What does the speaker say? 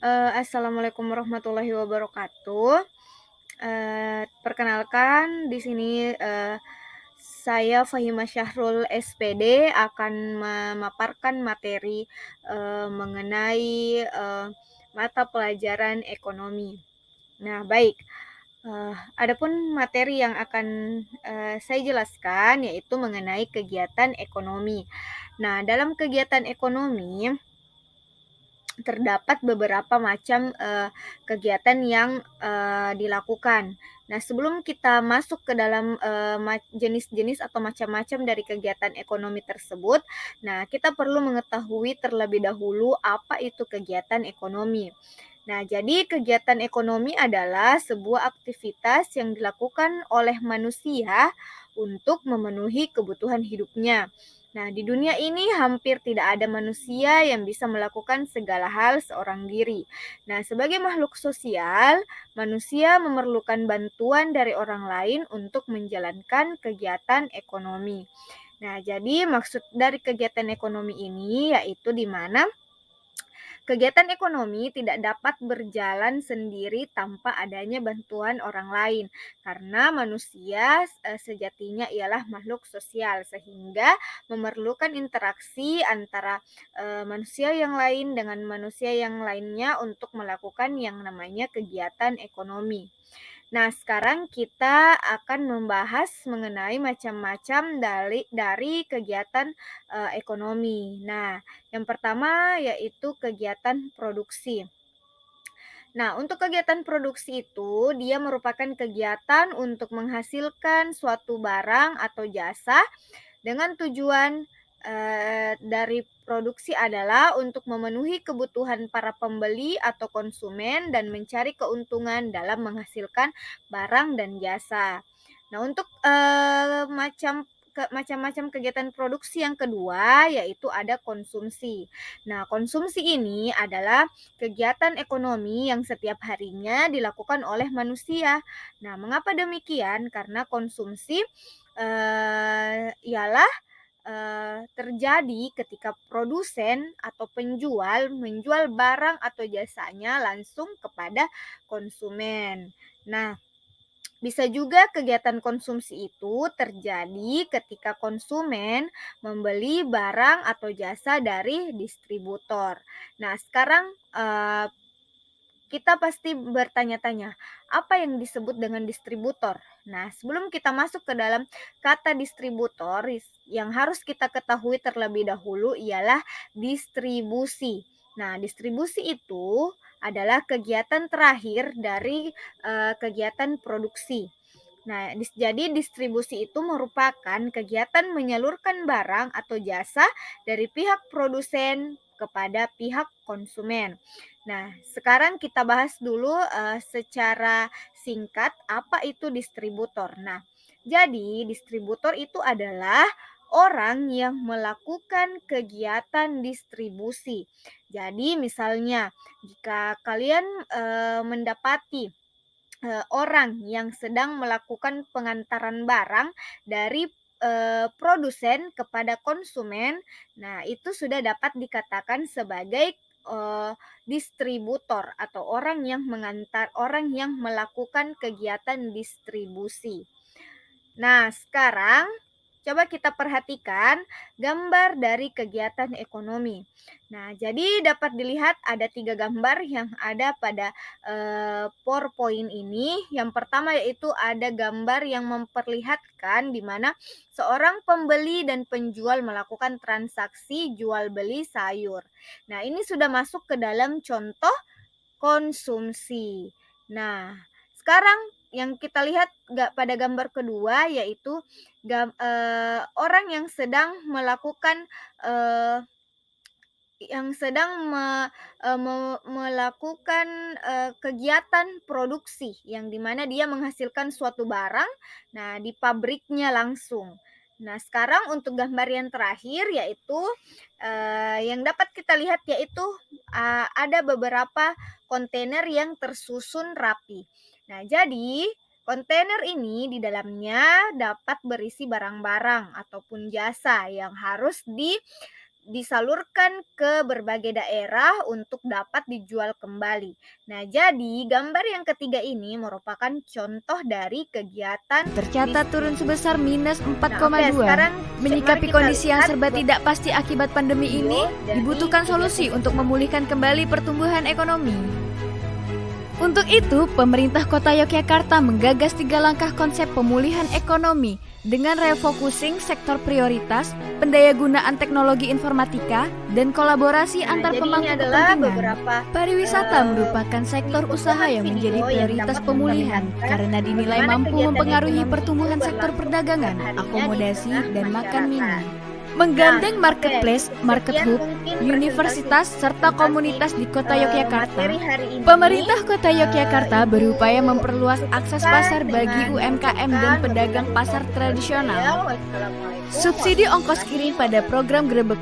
Assalamualaikum warahmatullahi wabarakatuh. Perkenalkan di sini, saya Fahima Syahrul SPD akan memaparkan materi, mengenai, mata pelajaran ekonomi. Nah, baik, adapun materi yang akan, saya jelaskan yaitu mengenai kegiatan ekonomi. Nah, dalam kegiatan ekonomi terdapat beberapa macam, kegiatan yang, dilakukan. Nah, sebelum kita masuk ke dalam, jenis-jenis atau macam-macam dari kegiatan ekonomi tersebut, nah kita perlu mengetahui terlebih dahulu apa itu kegiatan ekonomi. Nah, jadi kegiatan ekonomi adalah sebuah aktivitas yang dilakukan oleh manusia untuk memenuhi kebutuhan hidupnya. Nah, di dunia ini hampir tidak ada manusia yang bisa melakukan segala hal seorang diri. Nah, sebagai makhluk sosial, manusia memerlukan bantuan dari orang lain untuk menjalankan kegiatan ekonomi. Nah, jadi maksud dari kegiatan ekonomi ini yaitu di mana kegiatan ekonomi tidak dapat berjalan sendiri tanpa adanya bantuan orang lain, karena manusia sejatinya ialah makhluk sosial, sehingga memerlukan interaksi antara manusia yang lain dengan manusia yang lainnya untuk melakukan yang namanya kegiatan ekonomi. Nah, sekarang kita akan membahas mengenai macam-macam dari kegiatan, ekonomi. Nah, yang pertama yaitu kegiatan produksi. Nah, untuk kegiatan produksi itu, dia merupakan kegiatan untuk menghasilkan suatu barang atau jasa dengan tujuan, dari produksi adalah untuk memenuhi kebutuhan para pembeli atau konsumen dan mencari keuntungan dalam menghasilkan barang dan jasa. Nah, untuk, macam-macam kegiatan produksi yang kedua, yaitu ada konsumsi. Nah, konsumsi ini adalah kegiatan ekonomi yang setiap harinya dilakukan oleh manusia. Nah, mengapa demikian? Karena konsumsi, ialah terjadi ketika produsen atau penjual menjual barang atau jasanya langsung kepada konsumen. Nah, bisa juga kegiatan konsumsi itu terjadi ketika konsumen membeli barang atau jasa dari distributor. Nah, sekarang kita pasti bertanya-tanya, apa yang disebut dengan distributor? Nah, sebelum kita masuk ke dalam kata distributor, yang harus kita ketahui terlebih dahulu ialah distribusi. Nah, distribusi itu adalah kegiatan terakhir dari kegiatan produksi. Nah, jadi distribusi itu merupakan kegiatan menyalurkan barang atau jasa dari pihak produsen kepada pihak konsumen. Nah, sekarang kita bahas dulu secara singkat apa itu distributor. Nah, jadi distributor itu adalah orang yang melakukan kegiatan distribusi. Jadi misalnya jika kalian mendapati orang yang sedang melakukan pengantaran barang dari, produsen kepada konsumen. Nah, itu sudah dapat dikatakan sebagai, distributor atau orang yang melakukan kegiatan distribusi. Nah, sekarang coba kita perhatikan gambar dari kegiatan ekonomi. Nah, jadi dapat dilihat ada 3 gambar yang ada pada PowerPoint ini. Yang pertama yaitu ada gambar yang memperlihatkan di mana seorang pembeli dan penjual melakukan transaksi jual beli sayur. Nah, ini sudah masuk ke dalam contoh konsumsi. Nah, sekarang yang kita lihat pada gambar kedua yaitu orang yang sedang melakukan, eee, melakukan, kegiatan produksi yang di mana dia menghasilkan suatu barang, nah di pabriknya langsung. Nah, sekarang untuk gambar yang terakhir yaitu, yang dapat kita lihat yaitu, ada beberapa kontainer yang tersusun rapi. Nah, jadi kontainer ini di dalamnya dapat berisi barang-barang ataupun jasa yang harus disalurkan ke berbagai daerah untuk dapat dijual kembali. Nah, jadi gambar yang ketiga ini merupakan contoh dari kegiatan Tercatat turun distribusi. sebesar minus Nah, oke, 4,2. sekarang Menyikapi mari kita kondisi yang lihat serba tidak pasti akibat pandemi ini, dari dibutuhkan solusi kegiatan untuk memulihkan kembali pertumbuhan ekonomi. Untuk itu, pemerintah Kota Yogyakarta menggagas 3 langkah konsep pemulihan ekonomi dengan refocusing sektor prioritas, pendayagunaan teknologi informatika, dan kolaborasi Nah, antar jadi ini pemangku adalah kepentingan. beberapa Pariwisata merupakan sektor usaha yang menjadi video yang prioritas dapat pemulihan memperlihatkan karena dinilai bagaimana mampu kegiatan mempengaruhi ekonomi pertumbuhan itu sektor berlangsung perdagangan, setiap harinya di akomodasi, tengah dan makan masyarakat. minum. Menggandeng Nah, marketplace, oke, market sekian hub, mungkin universitas, serta presentasi komunitas di Kota Yogyakarta, materi hari ini. pemerintah Kota Yogyakarta Ibu berupaya memperluas akses pasar bagi dengan UMKM dan mengucapkan pedagang wabillahi pasar taufiq wal tradisional. hidayah. Wassalamualaikum Subsidi ongkos warahmatullahi kirim pada program Grebek